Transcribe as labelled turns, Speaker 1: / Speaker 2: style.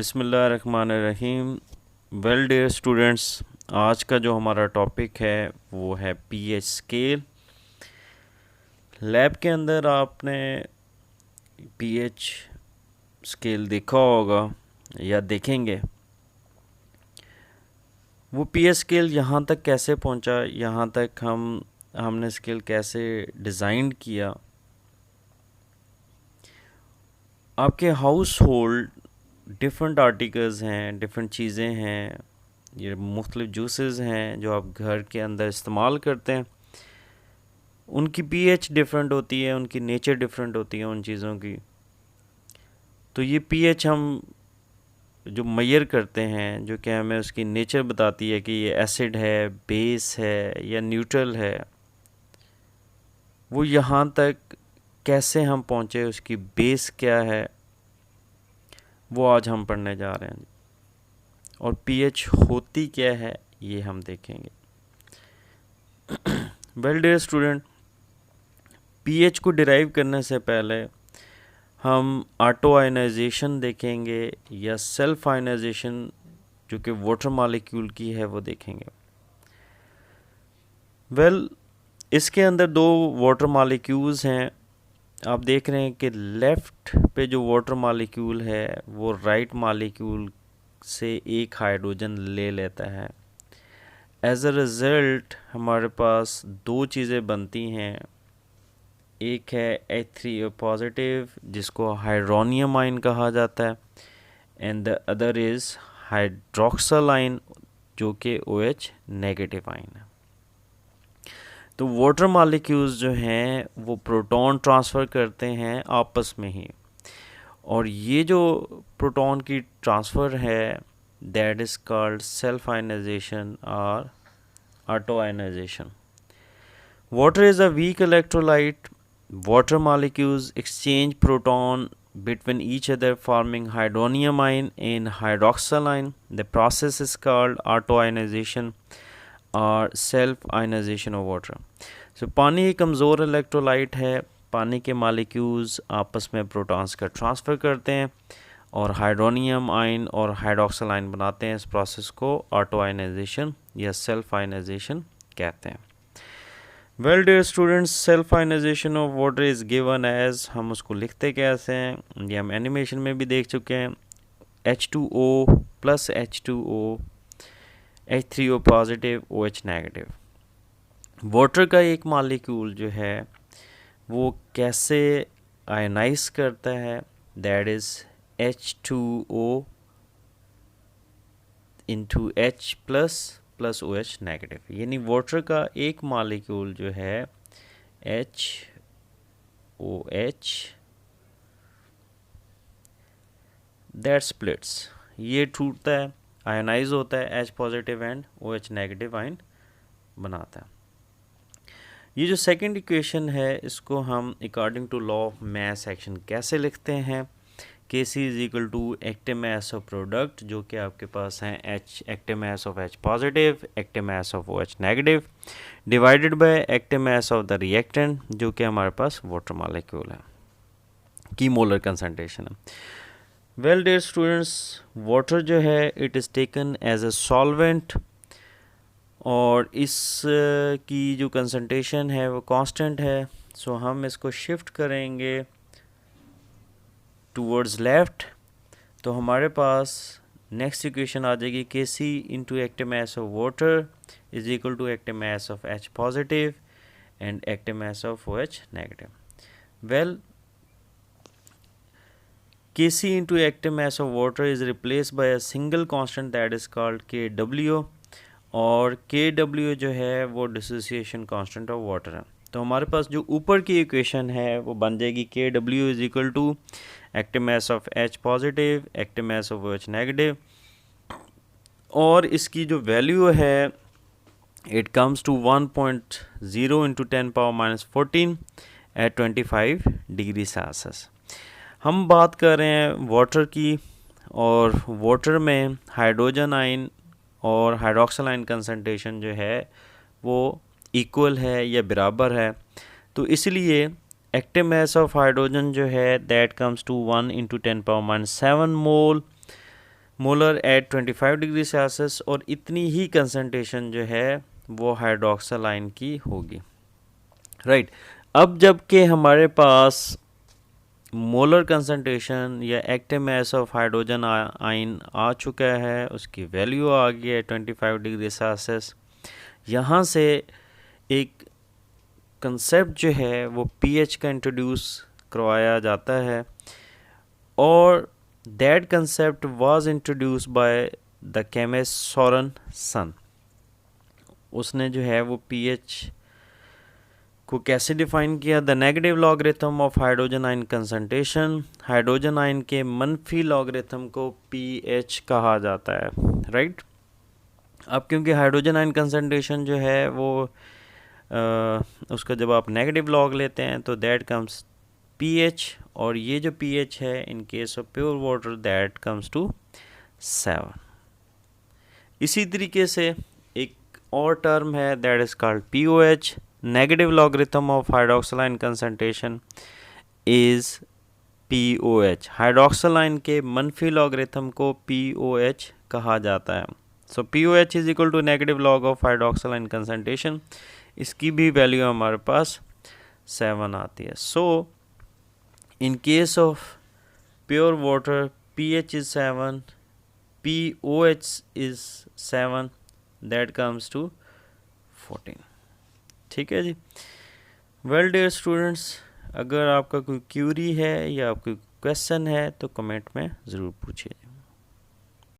Speaker 1: बिस्मिल्लाहिर्रहमानिर्रहीम। Well dear students, आज का जो हमारा टॉपिक है वो है पीएच स्केल। लैब के अंदर आपने पीएच स्केल देखा होगा या देखेंगे। वो पीएच स्केल यहाँ तक कैसे पहुँचा, यहाँ तक हमने स्केल कैसे डिज़ाइन किया। आपके हाउस होल्ड डिफरेंट आर्टिकल्स हैं, डिफरेंट चीज़ें हैं, ये मुख्तलिफ जूसेस हैं जो आप घर के अंदर इस्तेमाल करते हैं। उनकी पीएच डिफरेंट होती है, उनकी नेचर डिफरेंट होती है उन चीज़ों की। तो ये पीएच हम जो मेजर करते हैं, जो कि हमें उसकी नेचर बताती है कि ये एसिड है, बेस है या न्यूट्रल है, वो यहाँ तक कैसे हम पहुँचे, उसकी बेस क्या है, वो आज हम पढ़ने जा रहे हैं। और पीएच होती क्या है ये हम देखेंगे। वेल डियर स्टूडेंट, पीएच को डिराइव करने से पहले हम ऑटो आयनाइजेशन देखेंगे या सेल्फ आयनाइजेशन जो कि वाटर मॉलिक्यूल की है वो देखेंगे। इसके अंदर दो वाटर मॉलिक्यूल्स हैं। आप देख रहे हैं कि लेफ़्ट पे जो वाटर मॉलिक्यूल है वो राइट मॉलिक्यूल से एक हाइड्रोजन ले लेता है। एज अ रिज़ल्ट हमारे पास दो चीज़ें बनती हैं। एक है H3O पॉजिटिव जिसको हाइड्रोनियम आयन कहा जाता है, and the other is hydroxyl ion जो कि OH नेगेटिव आयन है। तो वाटर मॉलिक्यूल्स जो हैं वो प्रोटॉन ट्रांसफ़र करते हैं आपस में ही, और ये जो प्रोटॉन की ट्रांसफ़र है that is called self ionization और auto ionization. Water is a weak electrolyte. Water molecules exchange proton between each other forming hydronium ion and hydroxyl ion. The process is called autoionization or self-ionization of water. So पानी एक कमज़ोर electrolyte है। पानी के molecules आपस में protons का transfer करते हैं और हाइड्रोनियम आयन और हाइड्रोक्सिल आयन बनाते हैं। इस प्रोसेस को ऑटोआयनाइजेशन या सेल्फ आयनाइजेशन कहते हैं। Well dear students, self ionization of water is given as, हम उसको लिखते कैसे हैं ये हम एनिमेशन में भी देख चुके हैं। H2O plus H2O, H3O positive, OH negative. Water का एक मॉलिक्यूल जो है वो कैसे आयनाइज करता है, that is H2O into H plus OH negative. यानी वाटर का एक मॉलिक्यूल जो है HOH दैट स्प्लिट्स, ये टूटता है, आयनाइज होता है, H positive and OH negative ion बनाता है। ये जो सेकंड इक्वेशन है इसको हम according to law of mass action कैसे लिखते हैं। Kc is equal to active mass of product जो कि आपके पास है H active mass of H positive, active mass of OH negative, divided by active mass of the reactant जो कि हमारे पास वाटर मॉलिक्यूल है की मोलर कंसंट्रेशन है। वेल डियर स्टूडेंट्स, वाटर जो है it is taken as a solvent और इस की जो कंसंट्रेशन है वो कांस्टेंट है। सो हम इसको शिफ्ट करेंगे टूवर्ड्स लेफ्ट, तो हमारे पास नेक्स्ट इक्वेशन आ जाएगी Kc into active mass of water is equal to active mass of H positive and active mass of OH negative. Kc into active mass of water is replace by a single constant that is called Kw, और Kw जो है वो dissociation constant of water है। तो हमारे पास जो ऊपर की इक्वेशन है वो बन जाएगी Kw is equal to active mass of H positive, active mass of OH negative, और इसकी जो वैल्यू है it comes to 1.0 into 10⁻⁻14 at 25 degree Celsius. हम बात कर रहे हैं वाटर की, और वाटर में हाइड्रोजन आयन और हाइड्रोक्सिल आयन कंसंट्रेशन जो है वो इक्वल है या बराबर है। तो इसलिए एक्टिव मास ऑफ हाइड्रोजन जो है that comes to 1 into 10⁻⁷ mole molar at 25 degree Celsius, और इतनी ही कंसंट्रेशन जो है वो हाइड्रोक्सिल आयन की होगी, राइट। अब जबकि हमारे पास मोलर कंसंट्रेशन या active mass of hydrogen ion आ चुका है, उसकी वैल्यू आ गई है 25 डिग्री सेल्सियस, यहाँ से एक कंसेप्ट जो है वो पीएच का इंट्रोड्यूस करवाया जाता है, और that concept was introduced by the chemist Sorensen. उसने जो है वो पीएच को कैसे डिफाइन किया? The negative logarithm of hydrogen ion concentration, hydrogen ion के मनफी लॉगरिथम को पीएच कहा जाता है, राइट। अब क्योंकि हाइड्रोजन आयन कंसंट्रेशन जो है वो उसका जब आप नेगेटिव लॉग लेते हैं तो दैट कम्स पीएच, और ये जो पीएच है in case of pure water that comes to 7। इसी तरीके से एक और टर्म है that is called pOH, negative logarithm of hydroxyl ion concentration is pOH. Hydroxyl ion के मनफी लॉगरिथम को पीओएच कहा जाता है। So pOH is equal to negative log of hydroxyl ion concentration, इसकी भी वैल्यू हमारे पास 7 आती है। So in case of pure water pH is 7, pOH is 7, that comes to 14। ठीक है जी। वेल डियर स्टूडेंट्स, अगर आपका कोई क्यूरी है या कोई क्वेश्चन है तो कमेंट में ज़रूर पूछिए।